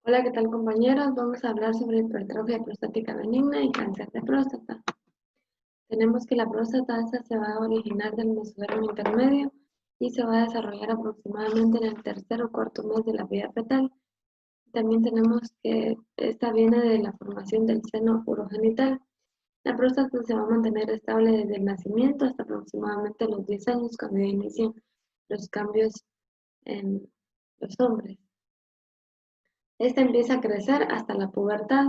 Hola, ¿qué tal compañeros? Vamos a hablar sobre hipertrofia prostática benigna y cáncer de próstata. Tenemos que la próstata esta se va a originar del mesodermo intermedio y se va a desarrollar aproximadamente en el tercer o cuarto mes de la vida fetal. También tenemos que esta viene de la formación del seno urogenital. La próstata se va a mantener estable desde el nacimiento hasta aproximadamente los 10 años, cuando inician los cambios en los hombres. Esta empieza a crecer hasta la pubertad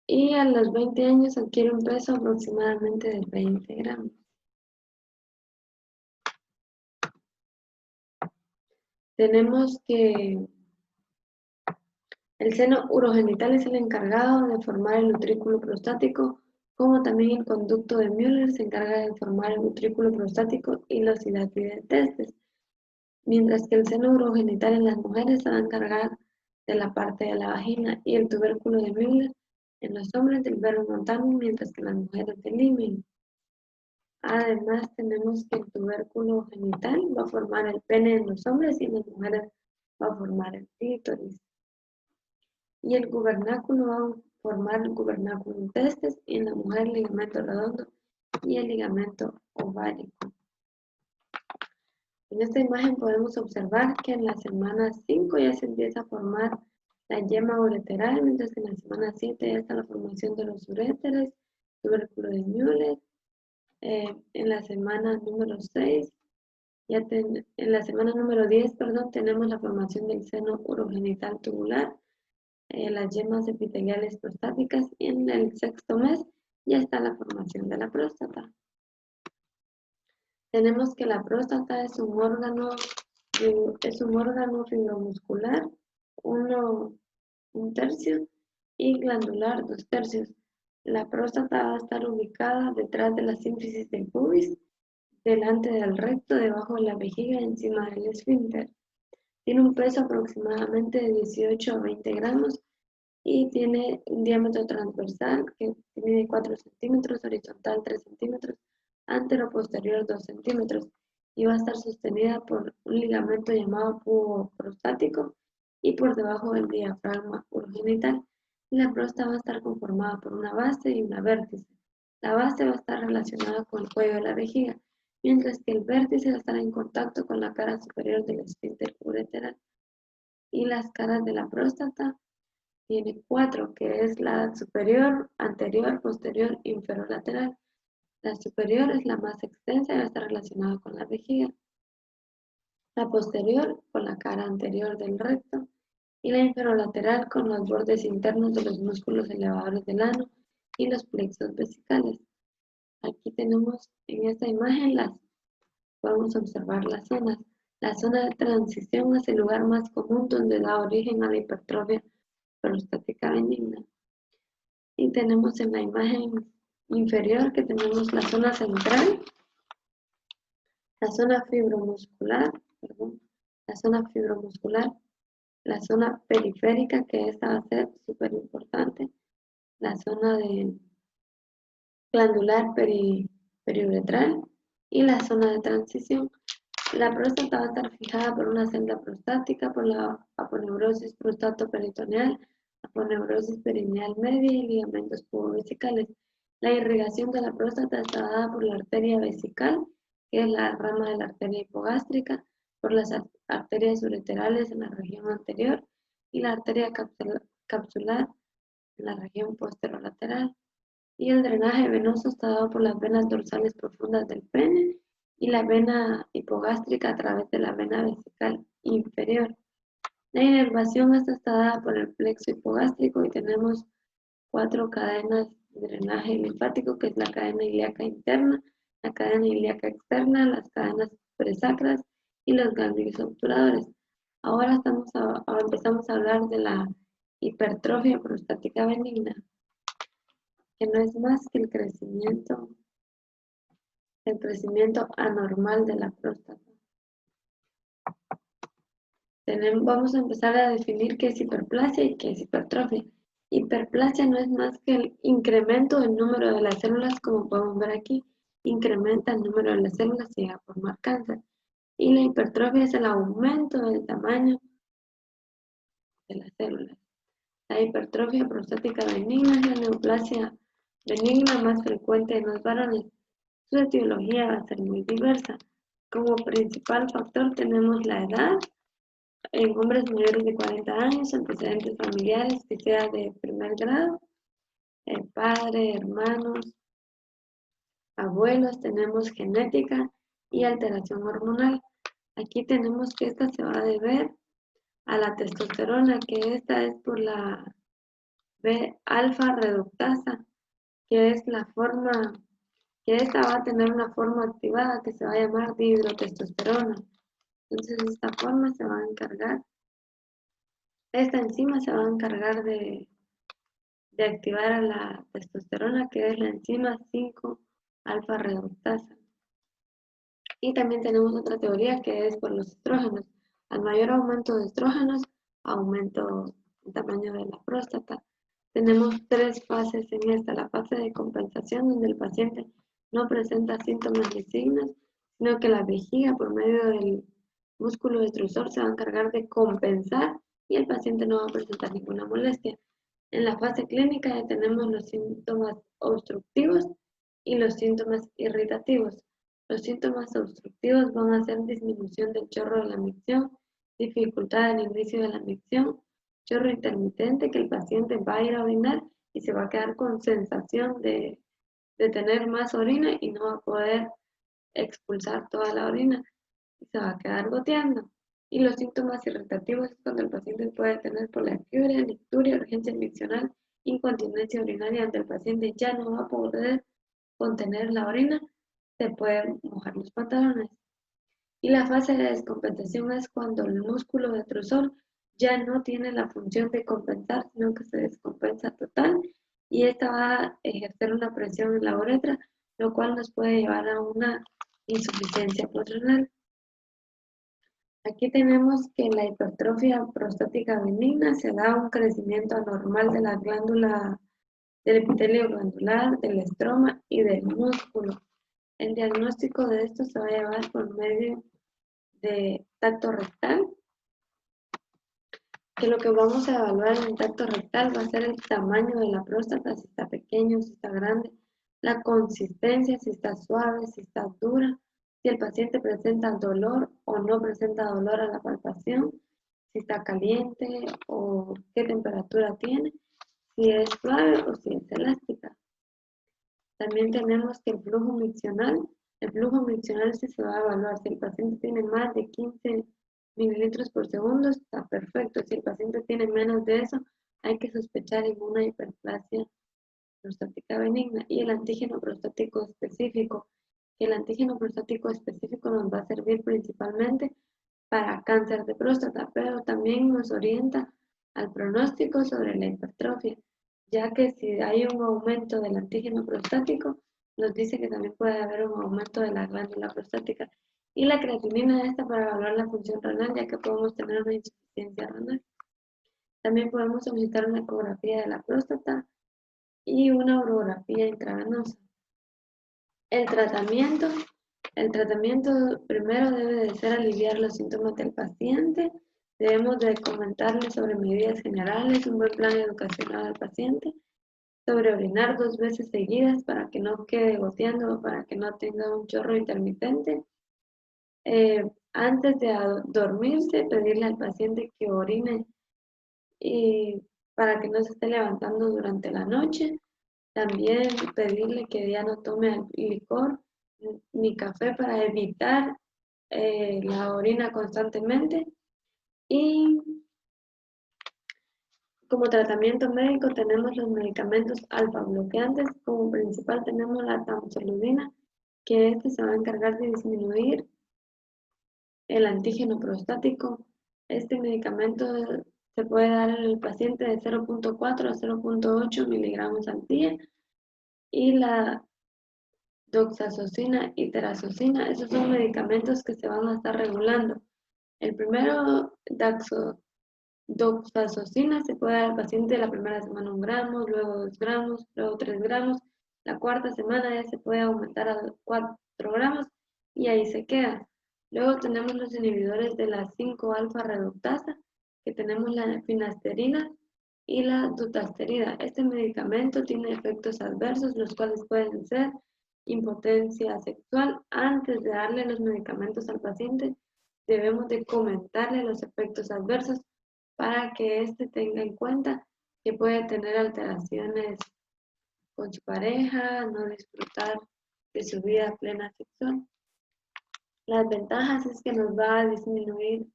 y a los 20 años adquiere un peso aproximadamente de 20 gramos. Tenemos que el seno urogenital es el encargado de formar el utrículo prostático, como también el conducto de Müller se encarga de formar el utrículo prostático y los hilatidotestes, mientras que el seno urogenital en las mujeres se va a encargar de la parte de la vagina y el tubérculo de Müller en los hombres del verumontanum, mientras que en las mujeres del himen. Además, tenemos que el tubérculo genital va a formar el pene en los hombres y en las mujeres va a formar el clítoris. Y el gubernáculo va a formar el gubernáculo testis y en la mujer el ligamento redondo y el ligamento ovárico. En esta imagen podemos observar que en la semana 5 ya se empieza a formar la yema ureteral, mientras que en la semana 7 ya está la formación de los uréteres, tubérculo de Müller. En la semana número 6, en la semana número 10, perdón, tenemos la formación del seno urogenital tubular, las yemas epiteliales prostáticas y en el sexto mes ya está la formación de la próstata. Tenemos que la próstata es un órgano fibromuscular, un tercio, y glandular, 2/3. La próstata va a estar ubicada detrás de la sínfisis del pubis, delante del recto, debajo de la vejiga, encima del esfínter. Tiene un peso aproximadamente de 18 a 20 gramos y tiene un diámetro transversal que mide 4 centímetros, horizontal 3 centímetros, antero-posterior 2 centímetros, y va a estar sostenida por un ligamento llamado pubo prostático y por debajo del diafragma urogenital. La próstata va a estar conformada por una base y una vértice. La base va a estar relacionada con el cuello de la vejiga, mientras que el vértice va a estar en contacto con la cara superior del esfínter ureteral. Y las caras de la próstata tiene 4, que es la superior, anterior, posterior, inferolateral. La superior es la más extensa y va a estar relacionada con la vejiga. La posterior con la cara anterior del recto y la inferolateral con los bordes internos de los músculos elevadores del ano y los plexos vesicales. Aquí tenemos en esta imagen podemos observar las zonas. La zona de transición es el lugar más común donde da origen a la hipertrofia prostática benigna. Y tenemos en la imagen inferior que tenemos la zona central, la zona fibromuscular, la zona periférica, que esta va a ser súper importante, la zona de glandular periuretral y la zona de transición. La próstata va a estar fijada por una celda prostática, por la aponeurosis prostatoperitoneal, aponeurosis perineal media y ligamentos pubovesicales. La irrigación de la próstata está dada por la arteria vesical, que es la rama de la arteria hipogástrica, por las arterias ureterales en la región anterior y la arteria capsular en la región posterolateral. Y el drenaje venoso está dado por las venas dorsales profundas del pene y la vena hipogástrica a través de la vena vesical inferior. La inervación está dada por el plexo hipogástrico y tenemos 4 cadenas de drenaje linfático, que es la cadena ilíaca interna, la cadena ilíaca externa, las cadenas presacras y los ganglios obturadores. Ahora empezamos a hablar de la hipertrofia prostática benigna, que no es más que el crecimiento anormal de la próstata. Vamos a empezar a definir qué es hiperplasia y qué es hipertrofia. Hiperplasia no es más que el incremento del número de las células, como podemos ver aquí, incrementa el número de las células y llega a formar cáncer. Y la hipertrofia es el aumento del tamaño de las células. La hipertrofia prostática benigna es la neoplasia benigna más frecuente en los varones. Su etiología va a ser muy diversa. Como principal factor tenemos la edad, en hombres mayores de 40 años, antecedentes familiares que sea de primer grado, padre, hermanos, abuelos, tenemos genética y alteración hormonal. Aquí tenemos que esta se va a deber a la testosterona, que esta es por la B-alfa reductasa, que es la forma, que esta va a tener una forma activada que se va a llamar dihidrotestosterona. Entonces esta forma se va a encargar, esta enzima se va a encargar de activar a la testosterona, que es la enzima 5-alfa reductasa. Y también tenemos otra teoría que es por los estrógenos. Al mayor aumento de estrógenos, aumento el tamaño de la próstata. Tenemos tres fases en esta. La fase de compensación, donde el paciente no presenta síntomas ni signos, sino que la vejiga por medio del músculo detrusor se va a encargar de compensar y el paciente no va a presentar ninguna molestia. En la fase clínica ya tenemos los síntomas obstructivos y los síntomas irritativos. Los síntomas obstructivos van a ser disminución del chorro de la micción, dificultad en el inicio de la micción, chorro intermitente, que el paciente va a ir a orinar y se va a quedar con sensación de tener más orina y no va a poder expulsar toda la orina y se va a quedar goteando. Y los síntomas irritativos es cuando el paciente puede tener poliaquiuria, nicturia, urgencia miccional, incontinencia urinaria, donde el paciente ya no va a poder contener la orina, se pueden mojar los pantalones. Y la fase de descompensación es cuando el músculo detrusor ya no tiene la función de compensar, sino que se descompensa total y esta va a ejercer una presión en la uretra, lo cual nos puede llevar a una insuficiencia postrenal. Aquí tenemos que la hipertrofia prostática benigna se da un crecimiento anormal de la glándula, del epitelio glandular, del estroma y del músculo. El diagnóstico de esto se va a llevar por medio de tacto rectal, que lo que vamos a evaluar en el tacto rectal va a ser el tamaño de la próstata, si está pequeño, si está grande, la consistencia, si está suave, si está dura, si el paciente presenta dolor o no presenta dolor a la palpación, si está caliente o qué temperatura tiene, si es suave o si es elástica. También tenemos que el flujo miccional sí se va a evaluar. Si el paciente tiene más de 15 mililitros por segundo, está perfecto. Si el paciente tiene menos de eso, hay que sospechar en una hiperplasia prostática benigna. Y el antígeno prostático específico. El antígeno prostático específico nos va a servir principalmente para cáncer de próstata, pero también nos orienta al pronóstico sobre la hipertrofia, ya que si hay un aumento del antígeno prostático, nos dice que también puede haber un aumento de la glándula prostática. Y la creatinina esta para evaluar la función renal, ya que podemos tener una insuficiencia renal. También podemos solicitar una ecografía de la próstata y una urografía intravenosa. El tratamiento primero debe de ser aliviar los síntomas del paciente. Debemos de comentarle sobre medidas generales, un buen plan educacional al paciente, sobre orinar 2 veces seguidas para que no quede goteando o para que no tenga un chorro intermitente. Antes de dormirse, pedirle al paciente que orine y para que no se esté levantando durante la noche. También pedirle que ya no tome licor ni café para evitar la orina constantemente. Y como tratamiento médico tenemos los medicamentos alfa bloqueantes. Como principal tenemos la tamsulosin, que este se va a encargar de disminuir el antígeno prostático. Este medicamento se puede dar en el paciente de 0.4 a 0.8 miligramos al día. Y la doxazosina y terazosina, esos son medicamentos que se van a estar regulando. El primero, doxazosina, se puede dar al paciente la primera semana 1 gramo, luego 2 gramos, luego 3 gramos. La cuarta semana ya se puede aumentar a 4 gramos y ahí se queda. Luego tenemos los inhibidores de la 5-alfa reductasa, que tenemos la finasterida y la dutasterida. Este medicamento tiene efectos adversos, los cuales pueden ser impotencia sexual. Antes de darle los medicamentos al paciente, debemos de comentarle los efectos adversos para que éste tenga en cuenta que puede tener alteraciones con su pareja, no disfrutar de su vida plena sexual. Las ventajas es que nos va a disminuir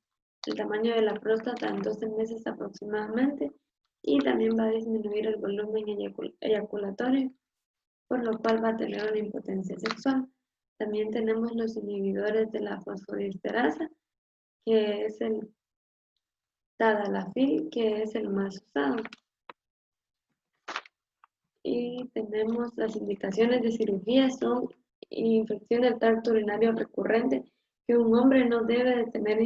el tamaño de la próstata en 12 meses aproximadamente y también va a disminuir el volumen eyaculatorio, por lo cual va a tener una impotencia sexual. También tenemos los inhibidores de la fosfodiesterasa, que es el tadalafil, que es el más usado. Y tenemos las indicaciones de cirugía, son infección del tracto urinario recurrente, que un hombre no debe de tener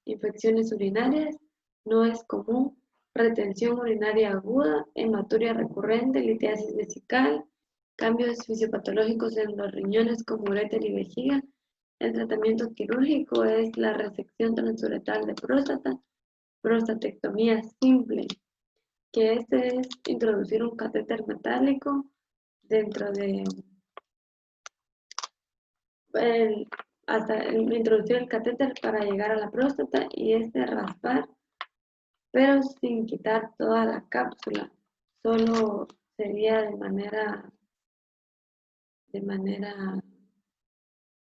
infecciones urinarias, no es común, retención urinaria aguda, hematuria recurrente, litiasis vesical, cambios fisiopatológicos en los riñones como uréter y vejiga. El tratamiento quirúrgico es la resección transuretal de próstata, prostatectomía simple, que este es introducir un catéter metálico dentro de introducir el catéter para llegar a la próstata y raspar, pero sin quitar toda la cápsula, solo sería de manera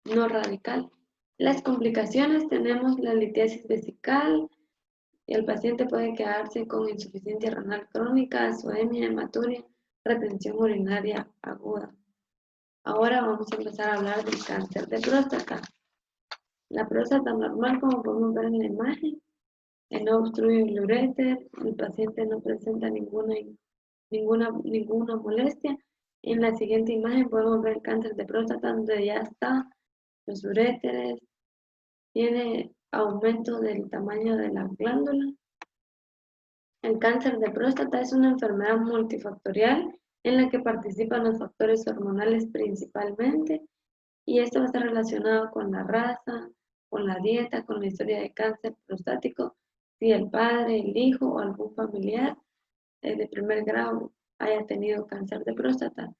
no radical. Las complicaciones, tenemos la litiasis vesical, y el paciente puede quedarse con insuficiencia renal crónica, azoemia, hematuria, retención urinaria aguda. Ahora vamos a empezar a hablar del cáncer de próstata. La próstata normal, como podemos ver en la imagen, no obstruye el uréter, el paciente no presenta ninguna molestia. En la siguiente imagen podemos ver el cáncer de próstata, donde ya está los uréteres, tiene aumento del tamaño de la glándula. El cáncer de próstata es una enfermedad multifactorial en la que participan los factores hormonales principalmente, y esto va a estar relacionado con la raza, con la dieta, con la historia de cáncer prostático, si el padre, el hijo o algún familiar de primer grado haya tenido cáncer de próstata.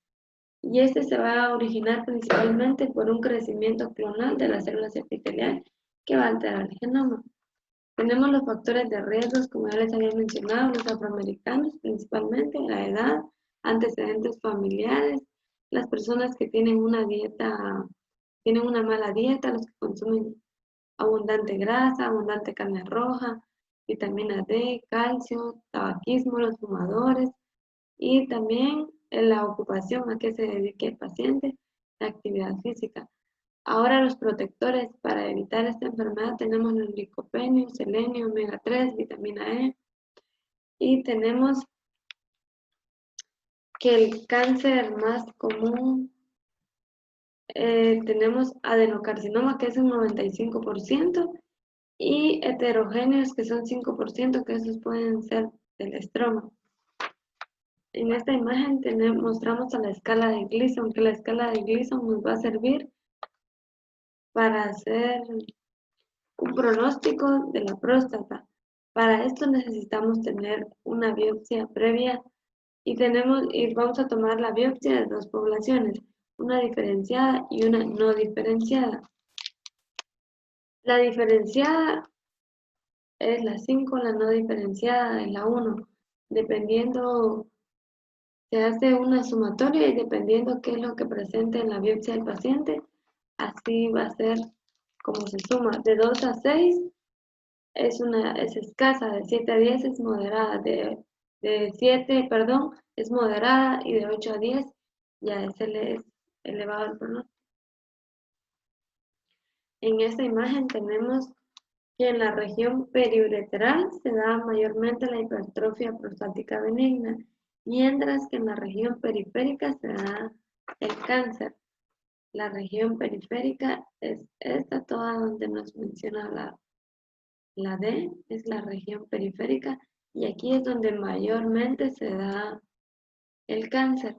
Y este se va a originar principalmente por un crecimiento clonal de las células epiteliales que va a alterar el genoma. Tenemos los factores de riesgo, como ya les había mencionado, los afroamericanos principalmente, la edad, antecedentes familiares, las personas que tienen una mala dieta, los que consumen abundante grasa, abundante carne roja, vitamina D, calcio, tabaquismo, los fumadores y también la ocupación a que se dedique el paciente, la actividad física. Ahora los protectores para evitar esta enfermedad tenemos el licopeno, selenio, omega 3, vitamina E, y tenemos que el cáncer más común, tenemos adenocarcinoma, que es un 95%, y heterogéneos, que son 5%, que esos pueden ser del estroma. En esta imagen mostramos a la escala de Gleason, que la escala de Gleason nos va a servir para hacer un pronóstico de la próstata. Para esto necesitamos tener una biopsia previa y vamos a tomar la biopsia de dos poblaciones, una diferenciada y una no diferenciada. La diferenciada es la 5, la no diferenciada es la 1. Dependiendo, se hace una sumatoria y dependiendo qué es lo que presente en la biopsia del paciente, así va a ser como se suma. De 2 a 6 es escasa, de 7 a 10 es moderada, de 7, perdón, es moderada, y de 8 a 10 ya es elevado el pronóstico. En esta imagen tenemos que en la región periureteral se da mayormente la hipertrofia prostática benigna, mientras que en la región periférica se da el cáncer. La región periférica es esta, toda donde nos menciona la D, es la región periférica, y aquí es donde mayormente se da el cáncer.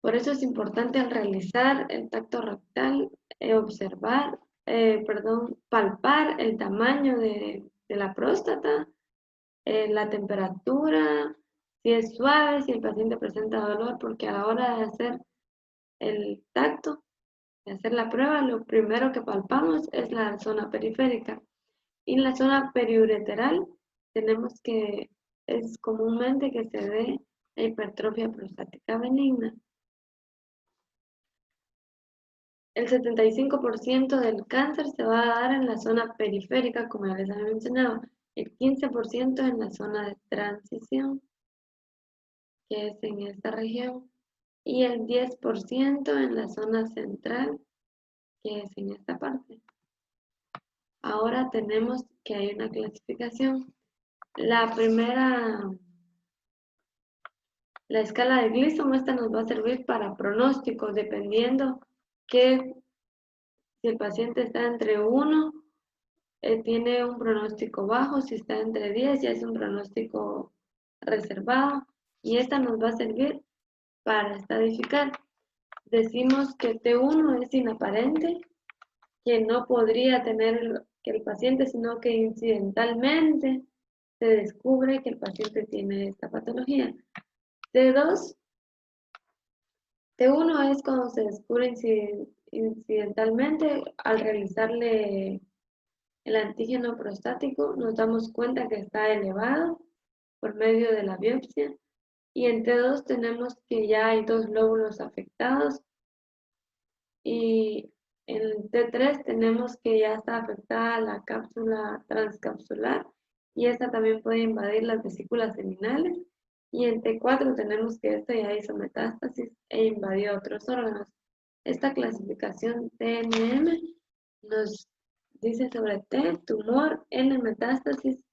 Por eso es importante al realizar el tacto rectal palpar el tamaño de la próstata la temperatura, si es suave, si el paciente presenta dolor, porque a la hora de hacer el tacto, de hacer la prueba, lo primero que palpamos es la zona periférica. Y en la zona periureteral tenemos que, es comúnmente que se dé la hipertrofia prostática benigna. El 75% del cáncer se va a dar en la zona periférica, como ya les había mencionado, el 15% en la zona de transición, que es en esta región, y el 10% en la zona central, que es en esta parte. Ahora tenemos que hay una clasificación. La escala de Gleason, esta nos va a servir para pronósticos, dependiendo que si el paciente está entre 1, tiene un pronóstico bajo, si está entre 10 ya es un pronóstico reservado, y esta nos va a servir para estadificar. Decimos que T1 es inaparente, que no podría tener que el paciente, sino que incidentalmente se descubre que el paciente tiene esta patología. T2, T1 es cuando se descubre incidentalmente al realizarle el antígeno prostático, nos damos cuenta que está elevado por medio de la biopsia. Y en T2 tenemos que ya hay 2 lóbulos afectados. Y en T3 tenemos que ya está afectada la cápsula transcapsular y esta también puede invadir las vesículas seminales. Y en T4 tenemos que esto ya hizo metástasis e invadió otros órganos. Esta clasificación TNM nos dice sobre T, tumor, N, metástasis,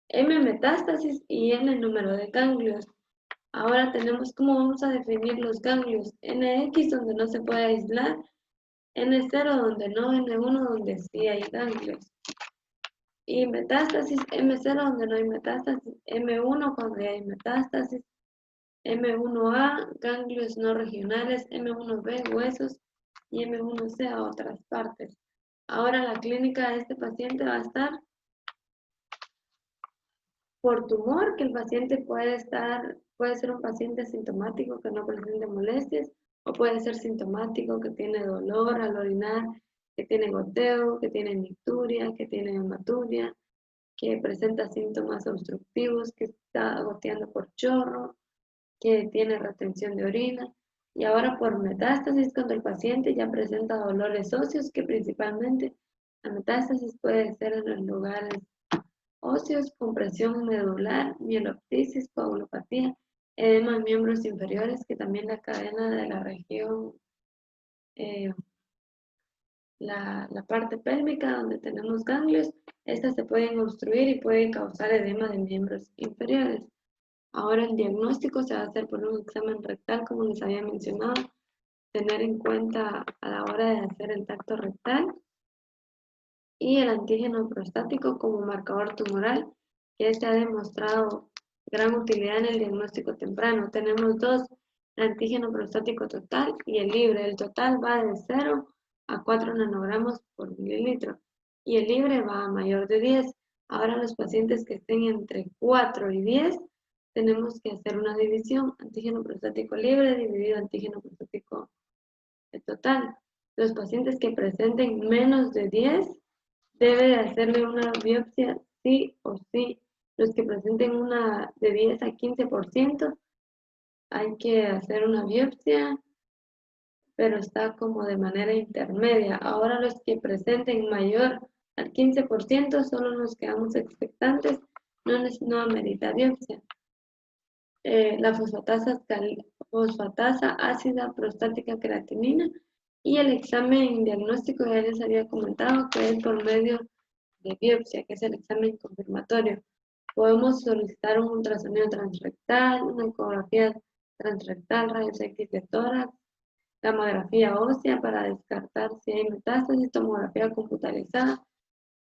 M, metástasis y N, número de ganglios. Ahora tenemos cómo vamos a definir los ganglios. NX, donde no se puede aislar, N0 donde no, N1 donde sí hay ganglios. Y metástasis, M0 donde no hay metástasis, M1 cuando ya hay metástasis, M1A, ganglios no regionales, M1B, huesos, y M1C a otras partes. Ahora la clínica de este paciente va a estar por tumor, que el paciente puede ser un paciente asintomático que no presente molestias, o puede ser sintomático que tiene dolor al orinar, que tiene goteo, que tiene nicturia, que tiene hematuria, que presenta síntomas obstructivos, que está goteando por chorro, que tiene retención de orina. Y ahora por metástasis, cuando el paciente ya presenta dolores óseos, que principalmente la metástasis puede ser en los lugares óseos, compresión medular, mieloptisis, coagulopatía, edema en miembros inferiores, que también la cadena de la región, la parte pélvica donde tenemos ganglios, estas se pueden obstruir y pueden causar edema de miembros inferiores. Ahora el diagnóstico se va a hacer por un examen rectal, como les había mencionado, tener en cuenta a la hora de hacer el tacto rectal, y el antígeno prostático como marcador tumoral, que se ha demostrado gran utilidad en el diagnóstico temprano. Tenemos dos, el antígeno prostático total y el libre. El total va de 0 a 4 nanogramos por mililitro y el libre va a mayor de 10. Ahora los pacientes que estén entre 4 y 10, tenemos que hacer una división, antígeno prostático libre dividido antígeno prostático total. Los pacientes que presenten menos de 10, debe de hacerle una biopsia sí o sí. Los que presenten una de 10 a 15%, hay que hacer una biopsia, pero está como de manera intermedia. Ahora los que presenten mayor al 15%, solo nos quedamos expectantes, no amerita biopsia. La fosfatasa ácida prostática creatinina, y el examen diagnóstico ya les había comentado que es por medio de biopsia, que es el examen confirmatorio. Podemos solicitar un ultrasonido transrectal, una ecografía transrectal, rayos X de tórax, gamografía ósea para descartar si hay metástasis, tomografía computarizada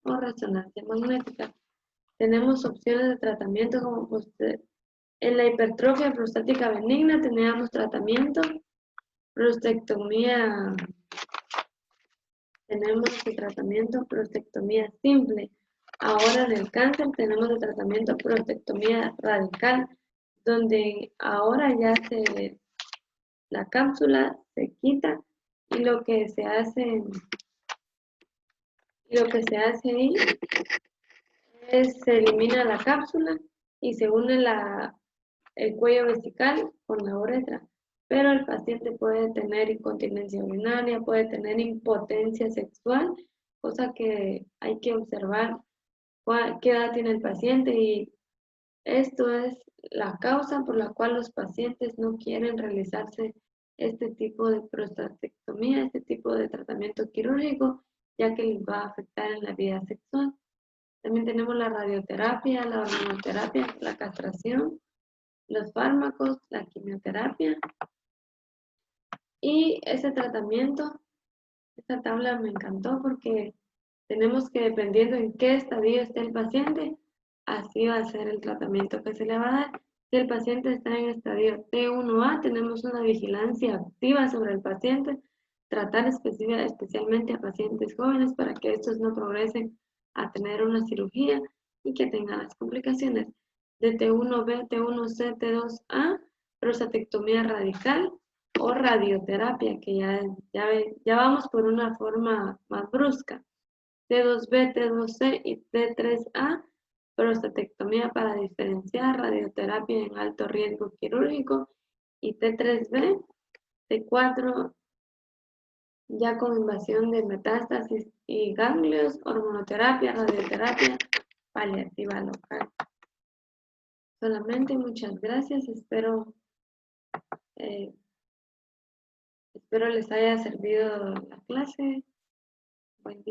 o resonancia magnética. Tenemos opciones de tratamiento como en la hipertrofia prostática benigna teníamos tratamiento, tenemos el tratamiento prostectomía simple, Ahora en el cáncer tenemos el tratamiento prostatectomía radical, donde ahora ya la cápsula se quita y lo que se hace ahí es se elimina la cápsula y se une el cuello vesical con la uretra. Pero el paciente puede tener incontinencia urinaria, puede tener impotencia sexual, cosa que hay que observar qué edad tiene el paciente, y esto es la causa por la cual los pacientes no quieren realizarse este tipo de prostatectomía, este tipo de tratamiento quirúrgico, ya que les va a afectar en la vida sexual. También tenemos la radioterapia, la hormonoterapia, la castración, los fármacos, la quimioterapia y ese tratamiento. Esta tabla me encantó porque tenemos que, dependiendo en qué estadio esté el paciente, así va a ser el tratamiento que se le va a dar. Si el paciente está en estadio T1A, tenemos una vigilancia activa sobre el paciente, tratar especialmente a pacientes jóvenes para que estos no progresen a tener una cirugía y que tengan las complicaciones. De T1B, T1C, T2A, prostatectomía radical o radioterapia, que ya vamos por una forma más brusca. T2B, T2C y T3A, prostatectomía para diferenciar, radioterapia en alto riesgo quirúrgico, y T3B, T4 ya con invasión de metástasis y ganglios, hormonoterapia, radioterapia paliativa local. Solamente muchas gracias, espero les haya servido la clase. Buen día.